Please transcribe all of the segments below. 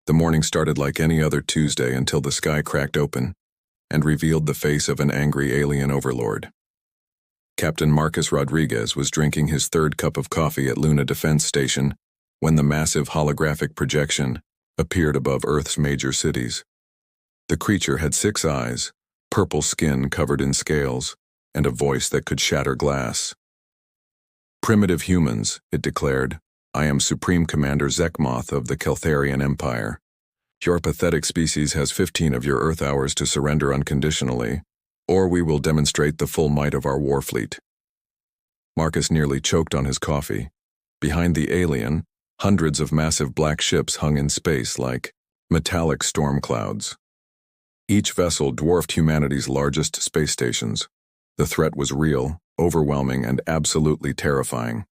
The morning started like any other Tuesday until the sky cracked open and revealed the face of an angry alien overlord. Captain Marcus Rodriguez was drinking his third cup of coffee at Luna Defense Station when the massive holographic projection appeared above Earth's major cities. The creature had 6 eyes, purple skin covered in scales, and a voice that could shatter glass. "Primitive humans," it declared, "I am Supreme Commander Zekmoth of the Keltharian Empire. Your pathetic species has 15 of your Earth hours to surrender unconditionally, or we will demonstrate the full might of our war fleet." Marcus nearly choked on his coffee. Behind the alien, hundreds of massive black ships hung in space like metallic storm clouds. Each vessel dwarfed humanity's largest space stations. The threat was real, overwhelming, and absolutely terrifying.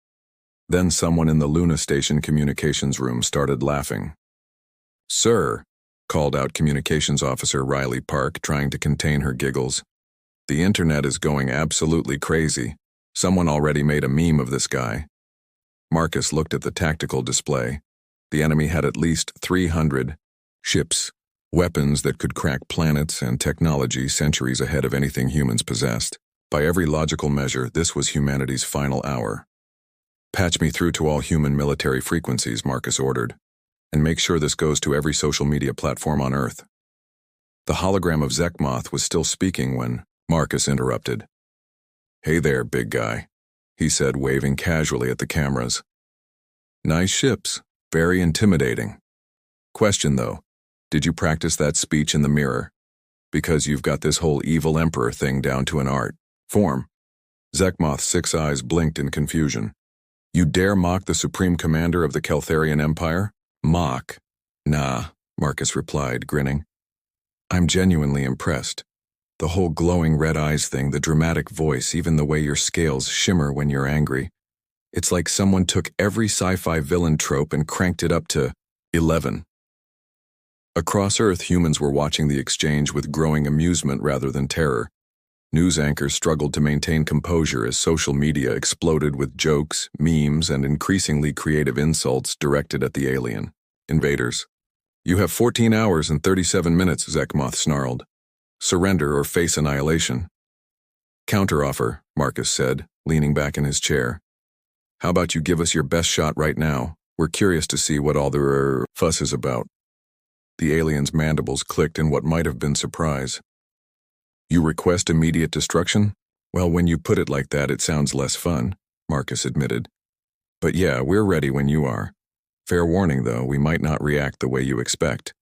Then someone in the Luna Station communications room started laughing. "Sir," called out Communications Officer Riley Park, trying to contain her giggles, "the internet is going absolutely crazy. Someone already made a meme of this guy." Marcus looked at the tactical display. The enemy had at least 300 ships, weapons that could crack planets, and technology centuries ahead of anything humans possessed. By every logical measure, this was humanity's final hour. "Patch me through to all human military frequencies," Marcus ordered, "and make sure this goes to every social media platform on Earth." The hologram of Zekmoth was still speaking when Marcus interrupted. "Hey there, big guy," he said, waving casually at the cameras. "Nice ships, very intimidating. Question though, did you practice that speech in the mirror? Because you've got this whole evil emperor thing down to an art form." Zekmoth's 6 eyes blinked in confusion. "You dare mock the Supreme Commander of the Keltharian Empire?" "Mock? Nah," Marcus replied, grinning. "I'm genuinely impressed. The whole glowing red eyes thing, the dramatic voice, even the way your scales shimmer when you're angry. It's like someone took every sci-fi villain trope and cranked it up to 11. Across Earth, humans were watching the exchange with growing amusement rather than terror. News anchors struggled to maintain composure as social media exploded with jokes, memes, and increasingly creative insults directed at the alien invaders. "You have 14 hours and 37 minutes, Zekmoth snarled. "Surrender or face annihilation." "Counteroffer," Marcus said, leaning back in his chair. "How about you give us your best shot right now? We're curious to see what all the fuss is about." The alien's mandibles clicked in what might have been surprise. "You request immediate destruction? Well, when you put it like that, it sounds less fun," Marcus admitted. "But yeah, we're ready when you are. Fair warning, though, we might not react the way you expect."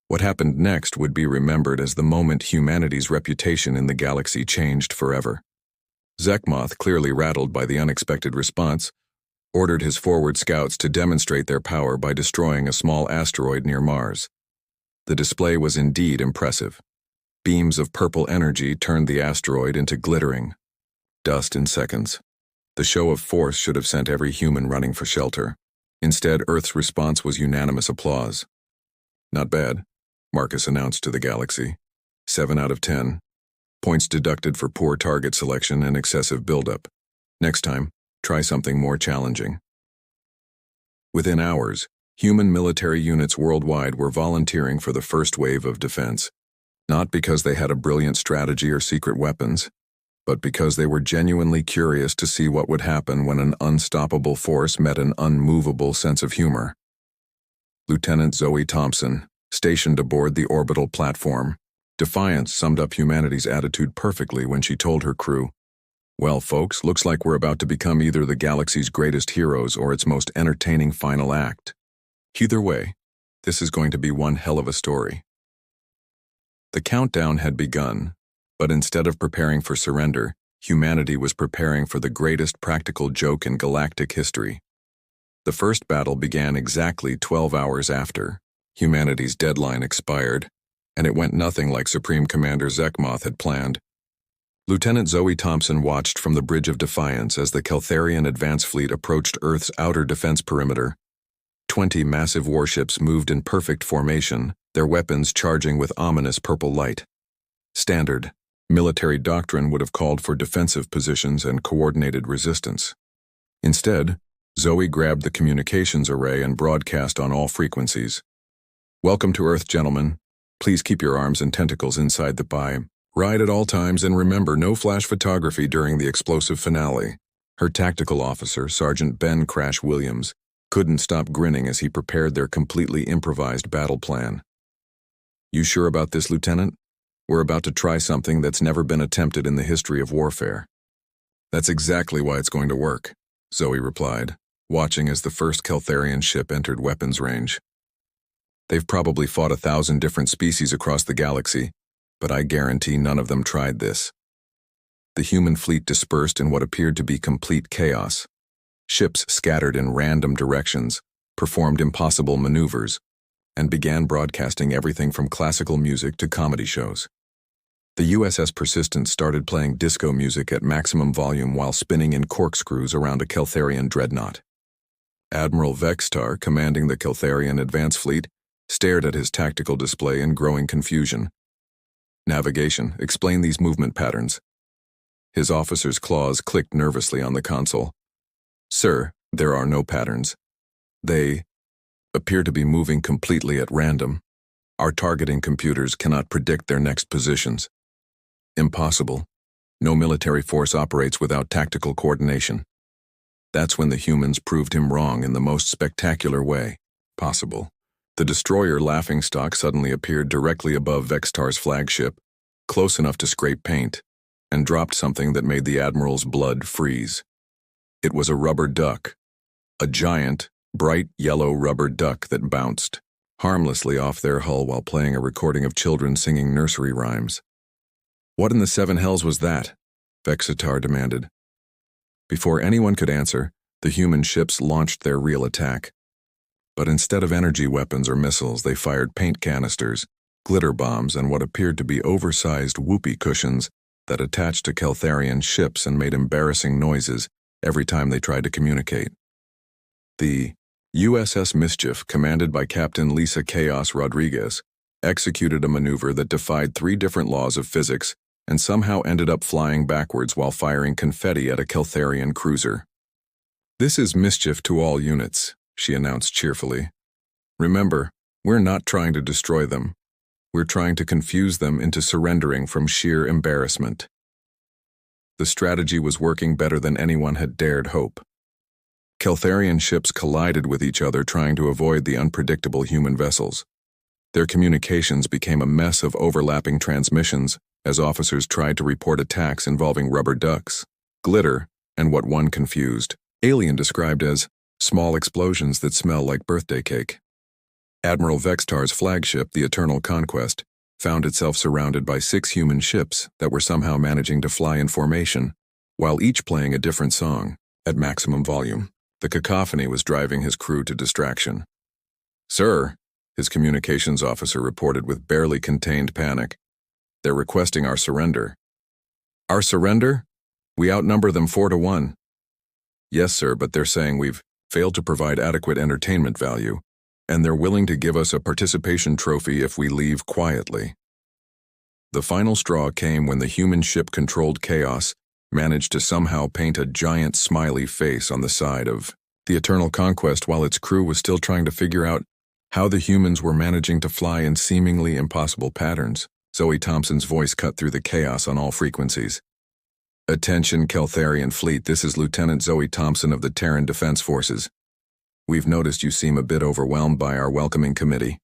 What happened next would be remembered as the moment humanity's reputation in the galaxy changed forever. Zekmoth, clearly rattled by the unexpected response, ordered his forward scouts to demonstrate their power by destroying a small asteroid near Mars. The display was indeed impressive. Beams of purple energy turned the asteroid into glittering dust in seconds. The show of force should have sent every human running for shelter. Instead, Earth's response was unanimous applause. "Not bad," Marcus announced to the galaxy. 7 out of 10. Points deducted for poor target selection and excessive buildup. Next time, try something more challenging. Within hours, human military units worldwide were volunteering for the first wave of defense. Not because they had a brilliant strategy or secret weapons, but because they were genuinely curious to see what would happen when an unstoppable force met an unmovable sense of humor. Lieutenant Zoe Thompson, stationed aboard the orbital platform, Defiance summed up humanity's attitude perfectly when she told her crew, "Well, folks, looks like we're about to become either the galaxy's greatest heroes or its most entertaining final act. Either way, this is going to be one hell of a story." The countdown had begun, but instead of preparing for surrender, humanity was preparing for the greatest practical joke in galactic history. The first battle began exactly 12 hours after humanity's deadline expired, and it went nothing like Supreme Commander Zekmoth had planned. Lieutenant Zoe Thompson watched from the Bridge of Defiance as the Keltharian advance fleet approached Earth's outer defense perimeter. 20 massive warships moved in perfect formation, their weapons charging with ominous purple light. Standard military doctrine would have called for defensive positions and coordinated resistance. Instead, Zoe grabbed the communications array and broadcast on all frequencies. Welcome to Earth, gentlemen. Please keep your arms and tentacles inside the buy. Ride at all times and remember no flash photography during the explosive finale. Her tactical officer, Sergeant Ben Crash Williams, couldn't stop grinning as he prepared their completely improvised battle plan. You sure about this, Lieutenant? We're about to try something that's never been attempted in the history of warfare. That's exactly why it's going to work, Zoe replied, watching as the first Keltharian ship entered weapons range. They've probably fought 1,000 different species across the galaxy, but I guarantee none of them tried this. The human fleet dispersed in what appeared to be complete chaos. Ships scattered in random directions, performed impossible maneuvers, and began broadcasting everything from classical music to comedy shows. The USS Persistence started playing disco music at maximum volume while spinning in corkscrews around a Keltharian dreadnought. Admiral Vextar, commanding the Keltharian advance fleet, stared at his tactical display in growing confusion. Navigation, explain these movement patterns. His officer's claws clicked nervously on the console. Sir, there are no patterns. They appear to be moving completely at random. Our targeting computers cannot predict their next positions. Impossible. No military force operates without tactical coordination. That's when the humans proved him wrong in the most spectacular way possible. The destroyer Laughingstock suddenly appeared directly above Vextar's flagship, close enough to scrape paint, and dropped something that made the Admiral's blood freeze. It was a rubber duck. A giant, bright yellow rubber duck that bounced harmlessly off their hull while playing a recording of children singing nursery rhymes. What in the seven hells was that? Vextar demanded. Before anyone could answer, the human ships launched their real attack. But instead of energy weapons or missiles, they fired paint canisters, glitter bombs, and what appeared to be oversized whoopee cushions that attached to Keltharian ships and made embarrassing noises every time they tried to communicate. The USS Mischief, commanded by Captain Lisa Chaos Rodriguez, executed a maneuver that defied 3 different laws of physics and somehow ended up flying backwards while firing confetti at a Keltharian cruiser. This is Mischief to all units, she announced cheerfully. Remember, we're not trying to destroy them. We're trying to confuse them into surrendering from sheer embarrassment. The strategy was working better than anyone had dared hope. Keltharian ships collided with each other trying to avoid the unpredictable human vessels. Their communications became a mess of overlapping transmissions as officers tried to report attacks involving rubber ducks, glitter, and what one confused alien described as small explosions that smell like birthday cake. Admiral Vextar's flagship, the Eternal Conquest, found itself surrounded by 6 human ships that were somehow managing to fly in formation, while each playing a different song at maximum volume. The cacophony was driving his crew to distraction. Sir, his communications officer reported with barely contained panic. They're requesting our surrender. Our surrender? We outnumber them 4-1. Yes, sir, but they're saying we've failed to provide adequate entertainment value, and they're willing to give us a participation trophy if we leave quietly. The final straw came when the human ship-controlled Chaos managed to somehow paint a giant smiley face on the side of the Eternal Conquest while its crew was still trying to figure out how the humans were managing to fly in seemingly impossible patterns. Zoe Thompson's voice cut through the chaos on all frequencies. Attention, Keltharian fleet, this is Lieutenant Zoe Thompson of the Terran Defense Forces. We've noticed you seem a bit overwhelmed by our welcoming committee.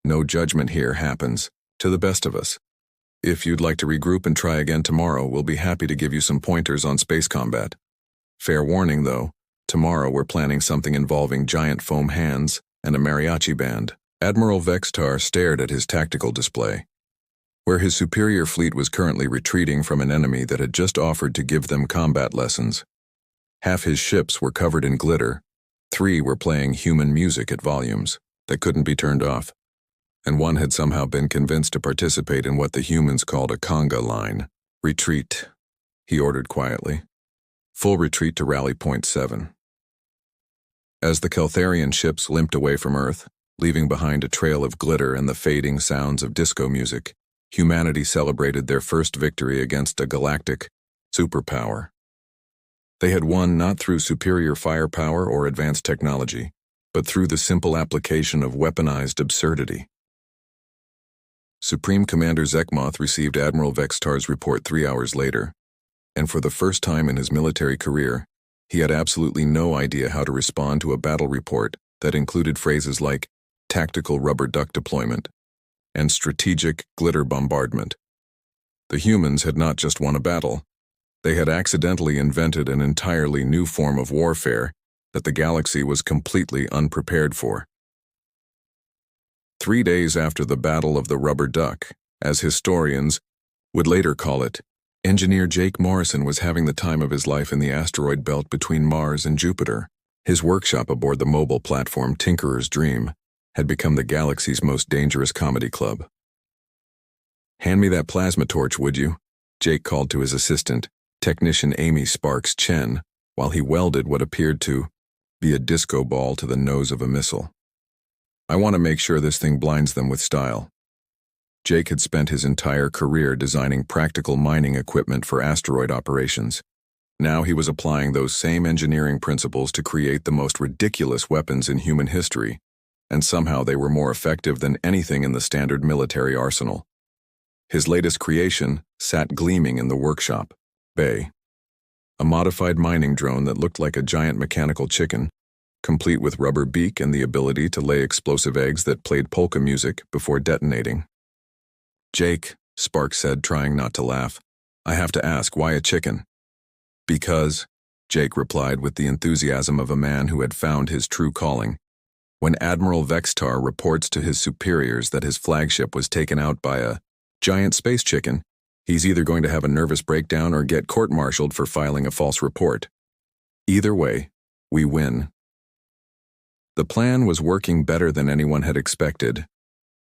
No judgment here happens, to the best of us. If you'd like to regroup and try again tomorrow, we'll be happy to give you some pointers on space combat. Fair warning, though, tomorrow we're planning something involving giant foam hands and a mariachi band. Admiral Vextar stared at his tactical display, where his superior fleet was currently retreating from an enemy that had just offered to give them combat lessons. Half his ships were covered in glitter, 3 were playing human music at volumes that couldn't be turned off, and 1 had somehow been convinced to participate in what the humans called a conga line. Retreat, he ordered quietly. Full retreat to rally point 7. As the Keltharian ships limped away from Earth, leaving behind a trail of glitter and the fading sounds of disco music, humanity celebrated their first victory against a galactic superpower. They had won not through superior firepower or advanced technology, but through the simple application of weaponized absurdity. Supreme Commander Zekmoth received Admiral Vextar's report 3 hours later, and for the first time in his military career, he had absolutely no idea how to respond to a battle report that included phrases like tactical rubber duck deployment and strategic glitter bombardment. The humans had not just won a battle, they had accidentally invented an entirely new form of warfare that the galaxy was completely unprepared for. 3 days after the Battle of the Rubber Duck, as historians would later call it, engineer Jake Morrison was having the time of his life in the asteroid belt between Mars and Jupiter. His workshop aboard the mobile platform Tinkerer's Dream had become the galaxy's most dangerous comedy club. "Hand me that plasma torch, would you?" Jake called to his assistant, technician Amy Sparks Chen, while he welded what appeared to be a disco ball to the nose of a missile. "I want to make sure this thing blinds them with style." Jake had spent his entire career designing practical mining equipment for asteroid operations. Now he was applying those same engineering principles to create the most ridiculous weapons in human history, and somehow they were more effective than anything in the standard military arsenal. His latest creation sat gleaming in the workshop bay. A modified mining drone that looked like a giant mechanical chicken, complete with rubber beak and the ability to lay explosive eggs that played polka music before detonating. "Jake," Sparks said, trying not to laugh, "I have to ask, why a chicken?" "Because," Jake replied with the enthusiasm of a man who had found his true calling, "when Admiral Vextar reports to his superiors that his flagship was taken out by a giant space chicken, he's either going to have a nervous breakdown or get court-martialed for filing a false report. Either way, we win." The plan was working better than anyone had expected.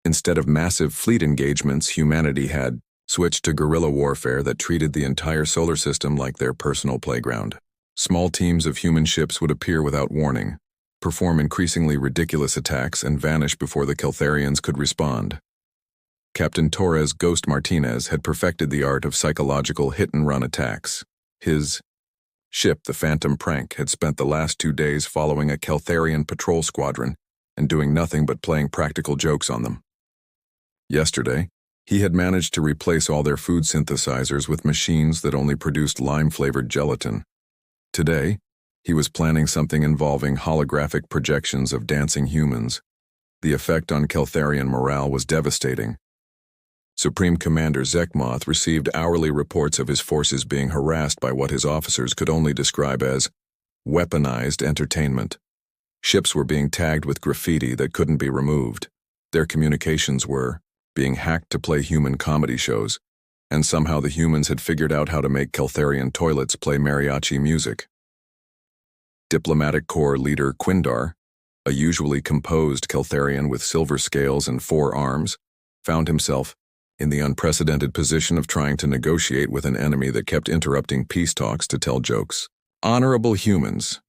Instead of massive fleet engagements, humanity had switched to guerrilla warfare that treated the entire solar system like their personal playground. Small teams of human ships would appear without warning, perform increasingly ridiculous attacks, and vanish before the Keltharians could respond. Captain Torres Ghost Martinez had perfected the art of psychological hit-and-run attacks. His ship, the Phantom Prank, had spent the last 2 days following a Keltharian patrol squadron and doing nothing but playing practical jokes on them. Yesterday, he had managed to replace all their food synthesizers with machines that only produced lime-flavored gelatin. Today, he was planning something involving holographic projections of dancing humans. The effect on Keltharian morale was devastating. Supreme Commander Zekmoth received hourly reports of his forces being harassed by what his officers could only describe as weaponized entertainment. Ships were being tagged with graffiti that couldn't be removed. Their communications were being hacked to play human comedy shows, and somehow the humans had figured out how to make Keltharian toilets play mariachi music. Diplomatic Corps leader Quindar, a usually composed Keltharian with silver scales and 4 arms, found himself in the unprecedented position of trying to negotiate with an enemy that kept interrupting peace talks to tell jokes. "Honorable humans,"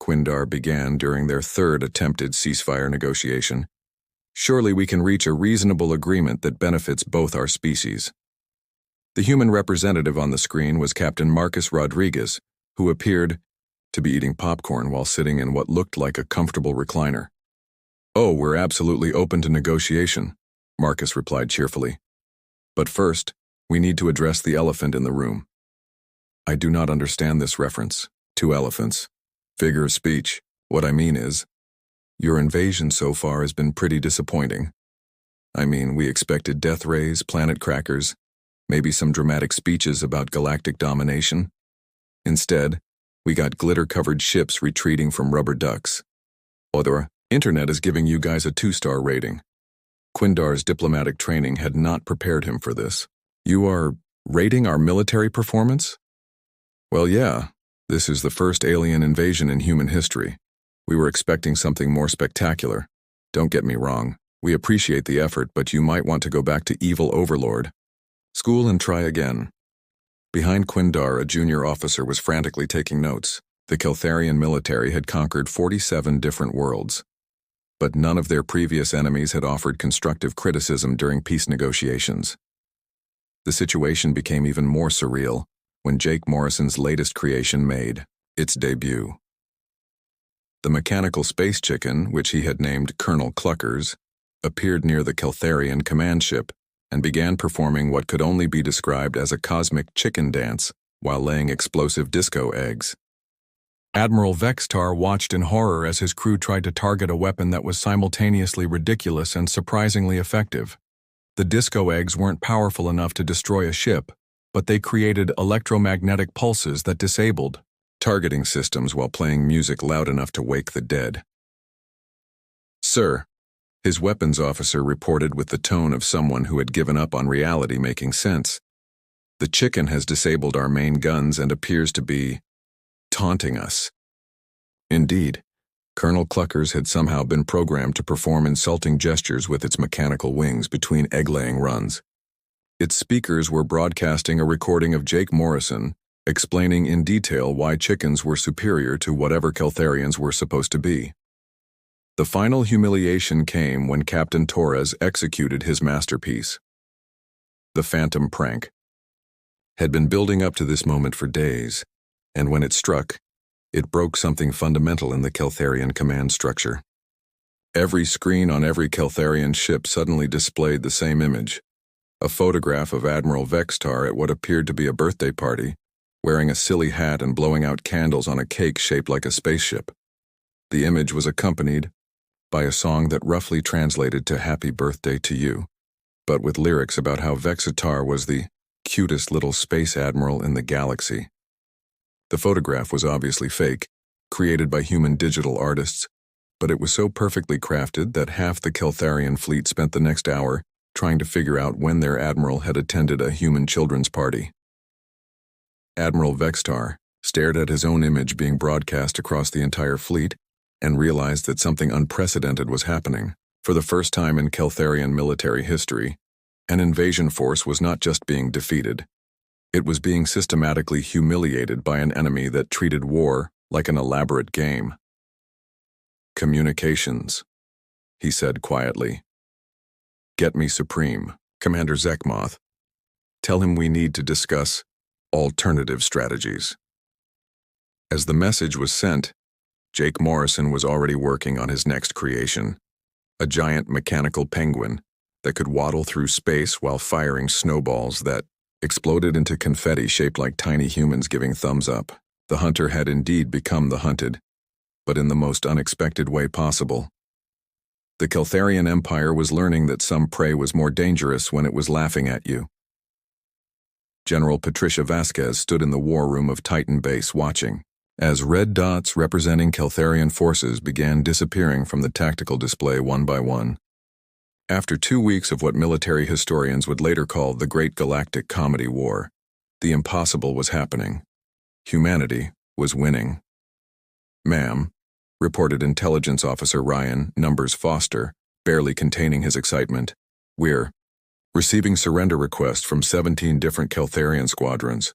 Quindar began during their 3rd attempted ceasefire negotiation, "surely we can reach a reasonable agreement that benefits both our species." The human representative on the screen was Captain Marcus Rodriguez, who appeared to be eating popcorn while sitting in what looked like a comfortable recliner. "Oh, we're absolutely open to negotiation," Marcus replied cheerfully. "But first, we need to address the elephant in the room." "I do not understand this reference. 2 elephants. Figure of speech. What I mean is, your invasion so far has been pretty disappointing. I mean, we expected death rays, planet crackers, maybe some dramatic speeches about galactic domination. Instead, we got glitter-covered ships retreating from rubber ducks. Or internet is giving you guys a 2-star rating." Quindar's diplomatic training had not prepared him for this. "You are rating our military performance?" "Well, yeah. This is the first alien invasion in human history. We were expecting something more spectacular. Don't get me wrong. We appreciate the effort, but you might want to go back to evil overlord. School and try again." Behind Quindar, a junior officer was frantically taking notes. The Keltharian military had conquered 47 different worlds, but none of their previous enemies had offered constructive criticism during peace negotiations. The situation became even more surreal when Jake Morrison's latest creation made its debut. The mechanical space chicken, which he had named Colonel Cluckers, appeared near the Keltharian command ship and began performing what could only be described as a cosmic chicken dance while laying explosive disco eggs. Admiral Vextar watched in horror as his crew tried to target a weapon that was simultaneously ridiculous and surprisingly effective. The disco eggs weren't powerful enough to destroy a ship, but they created electromagnetic pulses that disabled targeting systems while playing music loud enough to wake the dead. "Sir," his weapons officer reported with the tone of someone who had given up on reality making sense, "the chicken has disabled our main guns and appears to be taunting us." Indeed, Colonel Cluckers had somehow been programmed to perform insulting gestures with its mechanical wings between egg-laying runs. Its speakers were broadcasting a recording of Jake Morrison explaining in detail why chickens were superior to whatever Keltharians were supposed to be. The final humiliation came when Captain Torres executed his masterpiece. The Phantom Prank had been building up to this moment for days, and when it struck, it broke something fundamental in the Keltharian command structure. Every screen on every Keltharian ship suddenly displayed the same image, a photograph of Admiral Vextar at what appeared to be a birthday party, wearing a silly hat and blowing out candles on a cake shaped like a spaceship. The image was accompanied by a song that roughly translated to "Happy Birthday to You," but with lyrics about how Vexatar was the cutest little space admiral in the galaxy. The photograph was obviously fake, created by human digital artists, but it was so perfectly crafted that half the Keltharian fleet spent the next hour trying to figure out when their admiral had attended a human children's party. Admiral Vextar stared at his own image being broadcast across the entire fleet and realized that something unprecedented was happening. For the first time in Keltharian military history, an invasion force was not just being defeated. It was being systematically humiliated by an enemy that treated war like an elaborate game. "Communications," he said quietly. "Get me Supreme, Commander Zekmoth. Tell him we need to discuss alternative strategies." As the message was sent, Jake Morrison was already working on his next creation, a giant mechanical penguin that could waddle through space while firing snowballs that exploded into confetti shaped like tiny humans giving thumbs up. The hunter had indeed become the hunted, but in the most unexpected way possible. The Keltharian Empire was learning that some prey was more dangerous when it was laughing at you. General Patricia Vasquez stood in the war room of Titan Base watching, as red dots representing Keltharian forces began disappearing from the tactical display one by one. After 2 weeks of what military historians would later call the Great Galactic Comedy War, the impossible was happening. Humanity was winning. "Ma'am," reported Intelligence Officer Ryan Numbers Foster, barely containing his excitement, "we're receiving surrender requests from 17 different Keltharian squadrons.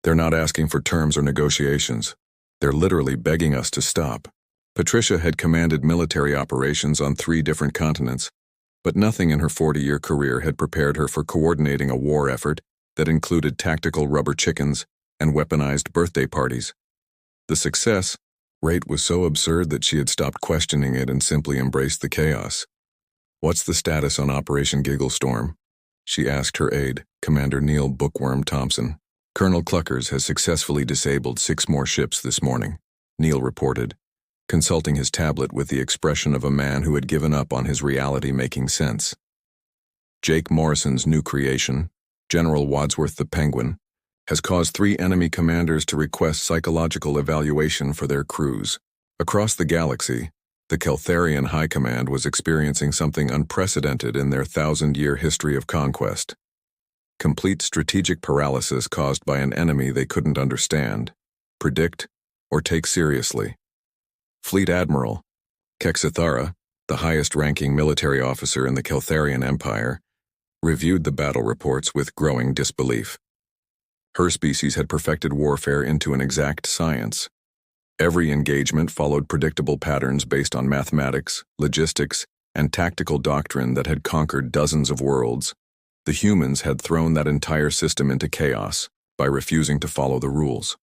They're not asking for terms or negotiations. They're literally begging us to stop." Patricia had commanded military operations on 3 different continents, but nothing in her 40-year career had prepared her for coordinating a war effort that included tactical rubber chickens and weaponized birthday parties. The success rate was so absurd that she had stopped questioning it and simply embraced the chaos. "What's the status on Operation Gigglestorm?" she asked her aide, Commander Neil Bookworm Thompson. "Colonel Cluckers has successfully disabled 6 more ships this morning," Neil reported, consulting his tablet with the expression of a man who had given up on his reality making sense. Jake Morrison's new creation, General Wadsworth the Penguin, has caused 3 enemy commanders to request psychological evaluation for their crews. Across the galaxy, the Keltharian High Command was experiencing something unprecedented in their 1,000-year history of conquest. Complete strategic paralysis caused by an enemy they couldn't understand, predict, or take seriously. Fleet Admiral Kexithara, the highest-ranking military officer in the Keltharian Empire, reviewed the battle reports with growing disbelief. Her species had perfected warfare into an exact science. Every engagement followed predictable patterns based on mathematics, logistics, and tactical doctrine that had conquered dozens of worlds. The humans had thrown that entire system into chaos by refusing to follow the rules.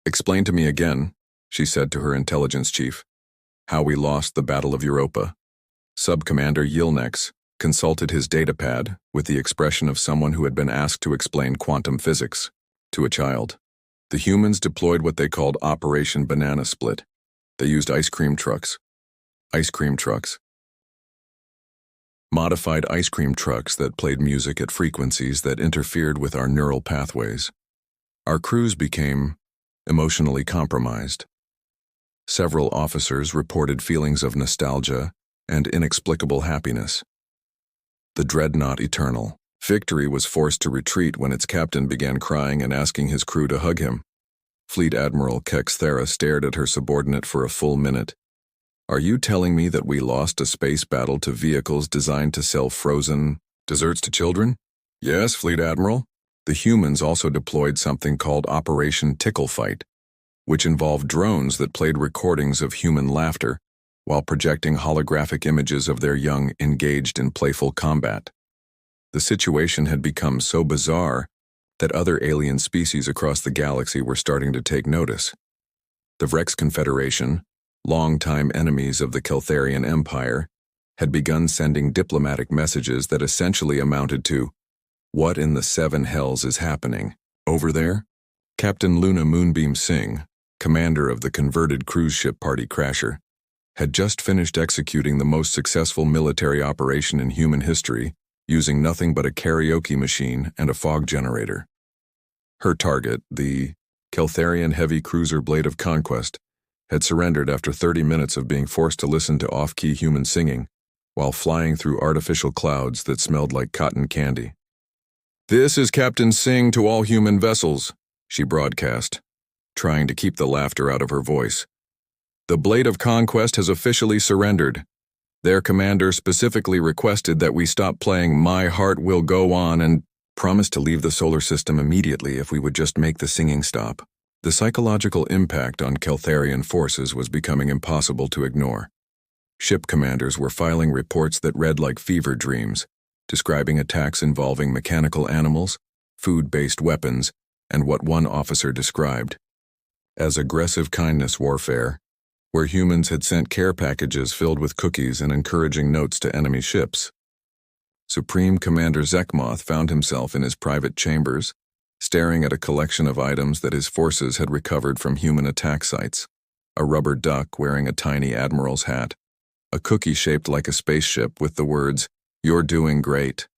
"Explain to me again," she said to her intelligence chief, "how we lost the Battle of Europa." Sub-Commander Yilnex, consulted his datapad with the expression of someone who had been asked to explain quantum physics to a child. The humans deployed what they called Operation Banana Split. They used ice cream trucks. Modified ice cream trucks that played music at frequencies that interfered with our neural pathways. Our crews became emotionally compromised. Several officers reported feelings of nostalgia and inexplicable happiness. The dreadnought Eternal, Victory, was forced to retreat when its captain began crying and asking his crew to hug him. Fleet Admiral Kex Thera stared at her subordinate for a full minute. "Are you telling me that we lost a space battle to vehicles designed to sell frozen desserts to children?" "Yes, Fleet Admiral." The humans also deployed something called Operation Tickle Fight, which involved drones that played recordings of human laughter while projecting holographic images of their young engaged in playful combat. The situation had become so bizarre that other alien species across the galaxy were starting to take notice. The Vrex Confederation, longtime enemies of the Keltharian Empire, had begun sending diplomatic messages that essentially amounted to, "What in the seven hells is happening over there?" Captain Luna Moonbeam Singh, commander of the converted cruise ship Party Crasher, had just finished executing the most successful military operation in human history using nothing but a karaoke machine and a fog generator. Her target, the Keltharian heavy cruiser Blade of Conquest, had surrendered after 30 minutes of being forced to listen to off-key human singing while flying through artificial clouds that smelled like cotton candy. "This is Captain Singh to all human vessels," she broadcast, trying to keep the laughter out of her voice. "The Blade of Conquest has officially surrendered. Their commander specifically requested that we stop playing My Heart Will Go On and promised to leave the solar system immediately if we would just make the singing stop." The psychological impact on Keltharian forces was becoming impossible to ignore. Ship commanders were filing reports that read like fever dreams, describing attacks involving mechanical animals, food-based weapons, and what one officer described as aggressive kindness warfare, where humans had sent care packages filled with cookies and encouraging notes to enemy ships. Supreme Commander Zekmoth found himself in his private chambers, staring at a collection of items that his forces had recovered from human attack sites: a rubber duck wearing a tiny admiral's hat, a cookie shaped like a spaceship with the words, "You're doing great,"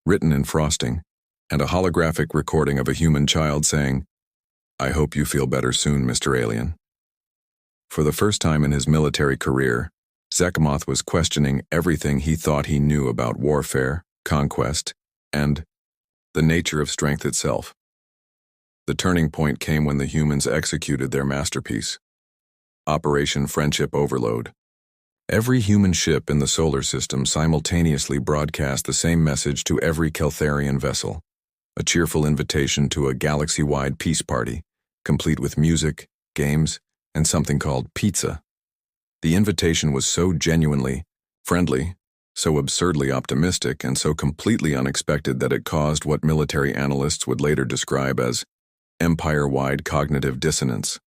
written in frosting, and a holographic recording of a human child saying, "I hope you feel better soon, Mr. Alien." For the first time in his military career, Zekmoth was questioning everything he thought he knew about warfare, conquest, and the nature of strength itself. The turning point came when the humans executed their masterpiece, Operation Friendship Overload. Every human ship in the solar system simultaneously broadcast the same message to every Keltharian vessel, a cheerful invitation to a galaxy-wide peace party, complete with music, games, and something called pizza. The invitation was so genuinely friendly, so absurdly optimistic, and so completely unexpected that it caused what military analysts would later describe as empire-wide cognitive dissonance.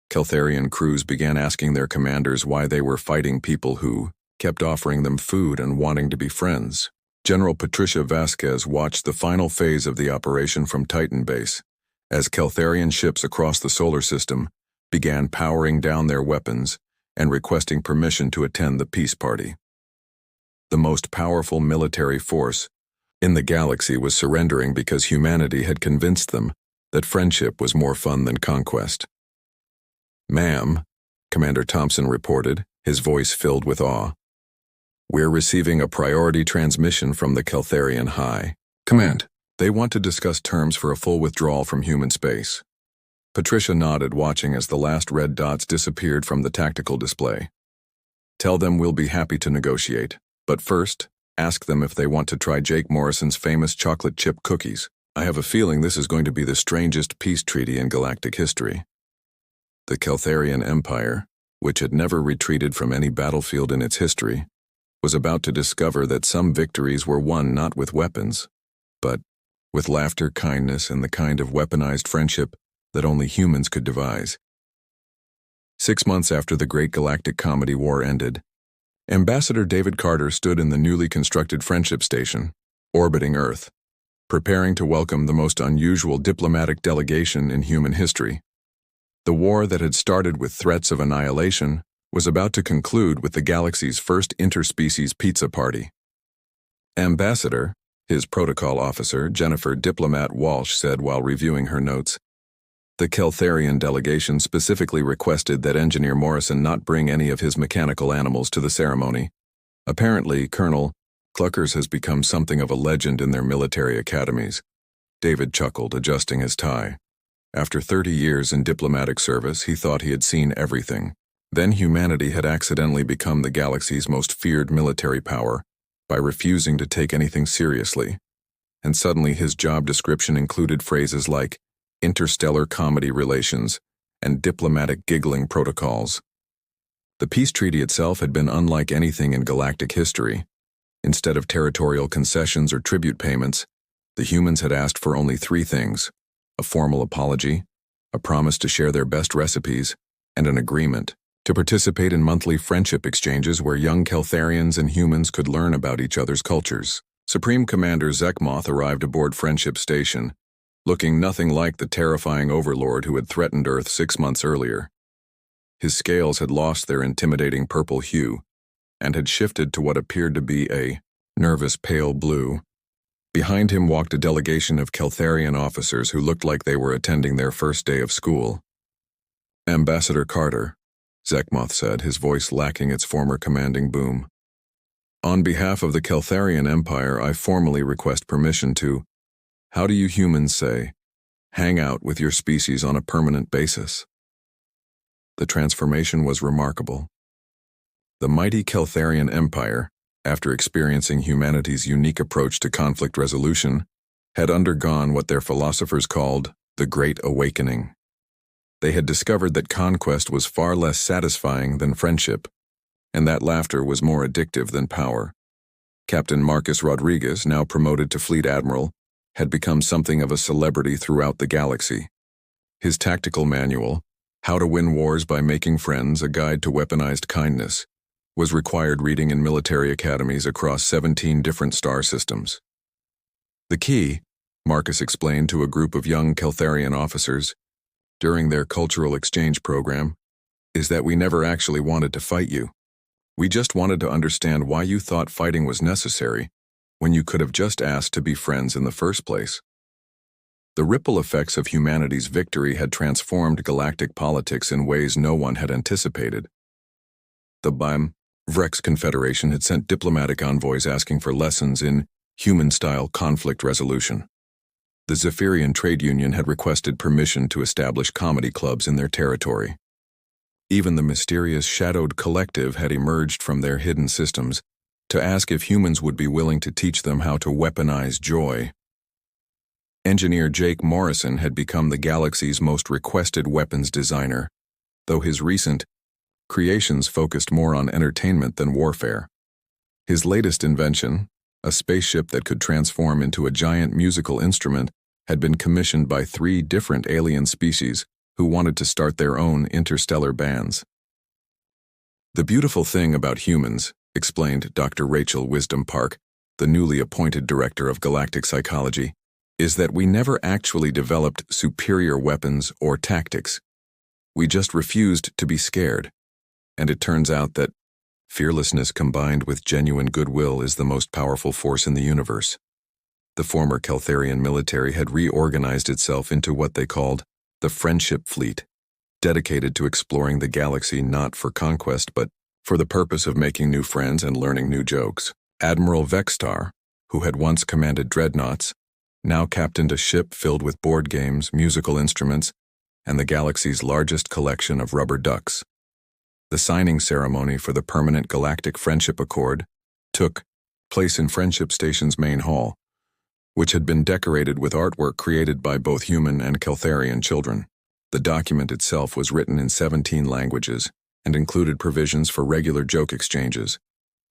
Keltharian crews began asking their commanders why they were fighting people who kept offering them food and wanting to be friends. General Patricia Vasquez watched the final phase of the operation from Titan Base, as Keltharian ships across the solar system began powering down their weapons and requesting permission to attend the peace party. The most powerful military force in the galaxy was surrendering because humanity had convinced them that friendship was more fun than conquest. "Ma'am," Commander Thompson reported, his voice filled with awe, "we're receiving a priority transmission from the Keltharian High Command. They want to discuss terms for a full withdrawal from human space." Patricia nodded, watching as the last red dots disappeared from the tactical display. "Tell them we'll be happy to negotiate, but first, ask them if they want to try Jake Morrison's famous chocolate chip cookies. I have a feeling this is going to be the strangest peace treaty in galactic history." The Keltharian Empire, which had never retreated from any battlefield in its history, was about to discover that some victories were won not with weapons, but with laughter, kindness, and the kind of weaponized friendship that only humans could devise. 6 months after the Great Galactic Comedy War ended, Ambassador David Carter stood in the newly constructed Friendship Station, orbiting Earth, preparing to welcome the most unusual diplomatic delegation in human history. The war that had started with threats of annihilation was about to conclude with the galaxy's first interspecies pizza party. Ambassador, his protocol officer, Jennifer Diplomat Walsh, said while reviewing her notes, the Keltharian delegation specifically requested that Engineer Morrison not bring any of his mechanical animals to the ceremony. Apparently, Colonel Cluckers has become something of a legend in their military academies. David chuckled, adjusting his tie. After 30 years in diplomatic service, he thought he had seen everything. Then humanity had accidentally become the galaxy's most feared military power by refusing to take anything seriously. And suddenly his job description included phrases like interstellar comedy relations and diplomatic giggling protocols. The peace treaty itself had been unlike anything in galactic history. Instead of territorial concessions or tribute payments, the humans had asked for only 3 things: a formal apology, a promise to share their best recipes, and an agreement to participate in monthly friendship exchanges where young Keltharians and humans could learn about each other's cultures. Supreme Commander Zekmoth arrived aboard Friendship Station, looking nothing like the terrifying overlord who had threatened Earth 6 months earlier. His scales had lost their intimidating purple hue and had shifted to what appeared to be a nervous pale blue. Behind him walked a delegation of Keltharian officers who looked like they were attending their first day of school. Ambassador Carter, Zekmoth said, his voice lacking its former commanding boom. On behalf of the Keltharian Empire, I formally request permission to, how do you humans say, hang out with your species on a permanent basis. The transformation was remarkable. The mighty Keltharian Empire, after experiencing humanity's unique approach to conflict resolution, had undergone what their philosophers called the Great Awakening. They had discovered that conquest was far less satisfying than friendship, and that laughter was more addictive than power. Captain Marcus Rodriguez, now promoted to Fleet Admiral, had become something of a celebrity throughout the galaxy. His tactical manual, How to Win Wars by Making Friends, a Guide to Weaponized Kindness, was required reading in military academies across 17 different star systems. The key, Marcus explained to a group of young Keltharian officers during their cultural exchange program, is that we never actually wanted to fight you. We just wanted to understand why you thought fighting was necessary when you could have just asked to be friends in the first place. The ripple effects of humanity's victory had transformed galactic politics in ways no one had anticipated. The Vrex Confederation had sent diplomatic envoys asking for lessons in human-style conflict resolution. The Zephyrian Trade Union had requested permission to establish comedy clubs in their territory. Even the mysterious Shadowed Collective had emerged from their hidden systems to ask if humans would be willing to teach them how to weaponize joy. Engineer Jake Morrison had become the galaxy's most requested weapons designer, though his recent creations focused more on entertainment than warfare. His latest invention, a spaceship that could transform into a giant musical instrument, had been commissioned by 3 different alien species who wanted to start their own interstellar bands. The beautiful thing about humans, explained Dr. Rachel Wisdom Park, the newly appointed director of galactic psychology, is that we never actually developed superior weapons or tactics. We just refused to be scared. And it turns out that fearlessness combined with genuine goodwill is the most powerful force in the universe. The former Keltharian military had reorganized itself into what they called the Friendship Fleet, dedicated to exploring the galaxy not for conquest but for the purpose of making new friends and learning new jokes. Admiral Vextar, who had once commanded dreadnoughts, now captained a ship filled with board games, musical instruments, and the galaxy's largest collection of rubber ducks. The signing ceremony for the Permanent Galactic Friendship Accord took place in Friendship Station's main hall, which had been decorated with artwork created by both human and Keltharian children. The document itself was written in 17 languages and included provisions for regular joke exchanges,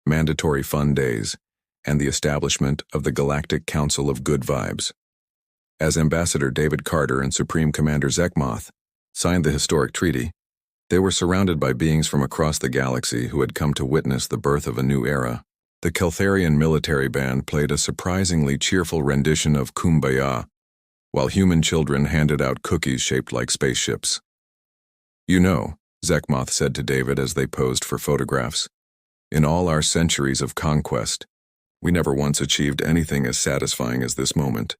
mandatory fun days, and the establishment of the Galactic Council of Good Vibes. As Ambassador David Carter and Supreme Commander Zekmoth signed the historic treaty, They were surrounded by beings from across the galaxy who had come to witness the birth of a new era. The Keltharian military band played a surprisingly cheerful rendition of Kumbaya, while human children handed out cookies shaped like spaceships. "You know," Zekmoth said to David as they posed for photographs, "in all our centuries of conquest, we never once achieved anything as satisfying as this moment."